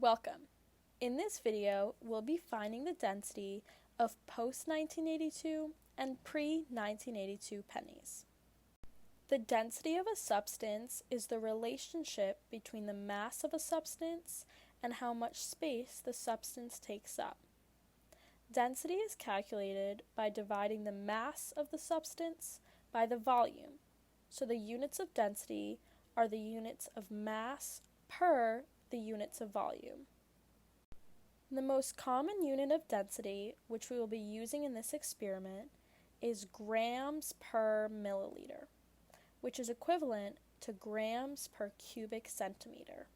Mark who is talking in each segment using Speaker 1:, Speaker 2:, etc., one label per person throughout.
Speaker 1: Welcome. In this video, we'll be finding the density of post-1982 and pre-1982 pennies. The density of a substance is the relationship between the mass of a substance and how much space the substance takes up. Density is calculated by dividing the mass of the substance by the volume, so the units of density are the units of mass per the units of volume. The most common unit of density, which we will be using in this experiment, is grams per milliliter, which is equivalent to grams per cubic centimeter.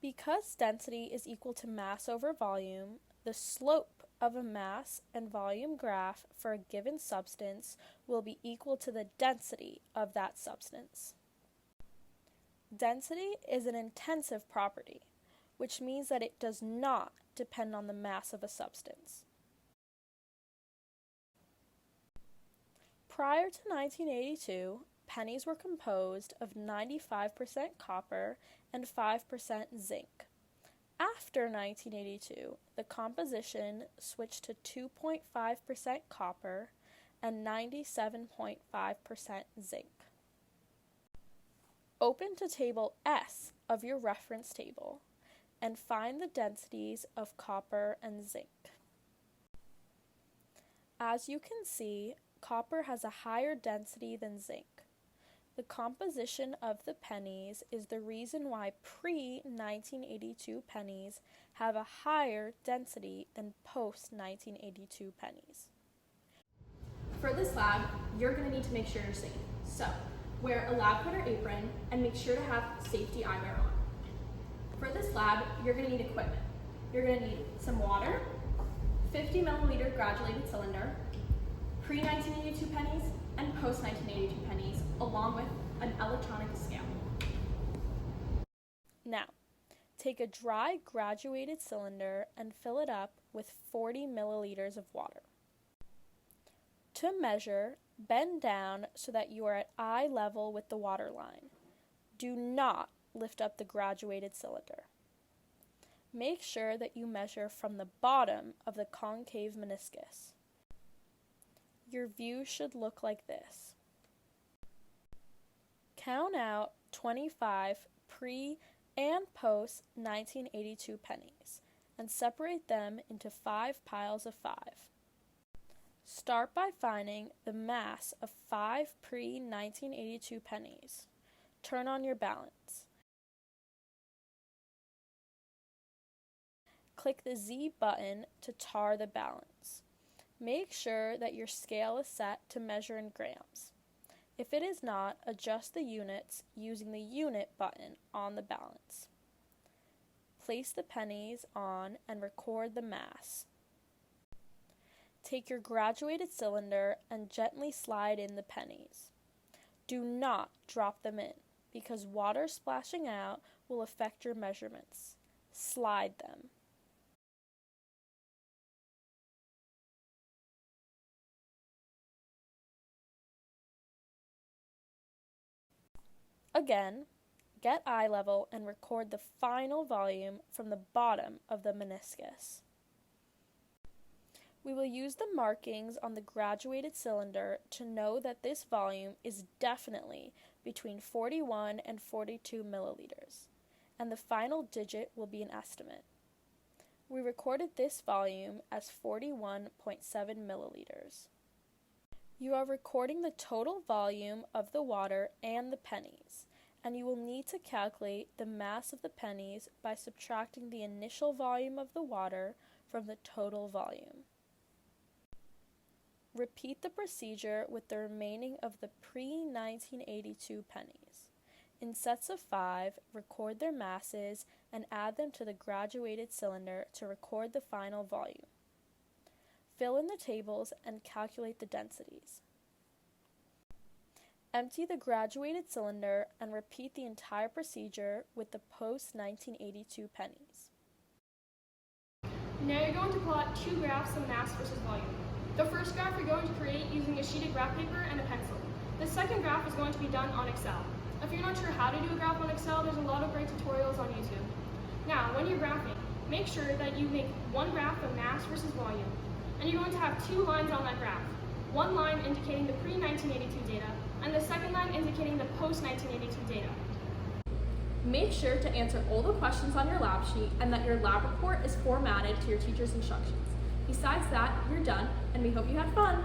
Speaker 1: Because density is equal to mass over volume, the slope of a mass and volume graph for a given substance will be equal to the density of that substance. Density is an intensive property, which means that it does not depend on the mass of a substance. Prior to 1982, pennies were composed of 95% copper and 5% zinc. After 1982, the composition switched to 2.5% copper and 97.5% zinc. Open to Table S of your reference table and find the densities of copper and zinc. As you can see, copper has a higher density than zinc. The composition of the pennies is the reason why pre-1982 pennies have a higher density than post-1982 pennies.
Speaker 2: For this lab, you're going to need to make sure you're safe. So, wear a lab coat or apron and make sure to have safety eyewear on. For this lab, you're going to need equipment. You're going to need some water, 50 milliliter graduated cylinder, pre-1982 pennies, and post-1982 pennies, along with an electronic scale.
Speaker 1: Now, take a dry graduated cylinder and fill it up with 40 milliliters of water. To measure, bend down so that you are at eye level with the water line. Do not lift up the graduated cylinder. Make sure that you measure from the bottom of the concave meniscus. Your view should look like this. Count out 25 pre- and post-1982 pennies and separate them into 5 piles of 5. Start by finding the mass of 5 pre-1982 pennies. Turn on your balance. Click the Z button to tar the balance. Make sure that your scale is set to measure in grams. If it is not, adjust the units using the unit button on the balance. Place the pennies on and record the mass. Take your graduated cylinder and gently slide in the pennies. Do not drop them in, because water splashing out will affect your measurements. Slide them. Again, get eye level and record the final volume from the bottom of the meniscus. We will use the markings on the graduated cylinder to know that this volume is definitely between 41 and 42 milliliters, and the final digit will be an estimate. We recorded this volume as 41.7 milliliters. You are recording the total volume of the water and the pennies, and you will need to calculate the mass of the pennies by subtracting the initial volume of the water from the total volume. Repeat the procedure with the remaining of the pre-1982 pennies. In sets of 5, record their masses and add them to the graduated cylinder to record the final volume. Fill in the tables and calculate the densities. Empty the graduated cylinder and repeat the entire procedure with the post-1982 pennies.
Speaker 3: Now you're going to plot 2 graphs of mass versus volume. The first graph you're going to create using a sheet of graph paper and a pencil. The second graph is going to be done on Excel. If you're not sure how to do a graph on Excel, there's a lot of great tutorials on YouTube. Now, when you're graphing, make sure that you make one graph of mass versus volume, and you're going to have two lines on that graph. One line indicating the pre-1982 data, and the second line indicating the post-1982 data.
Speaker 2: Make sure to answer all the questions on your lab sheet and that your lab report is formatted to your teacher's instructions. Besides that, you're done, and we hope you had fun!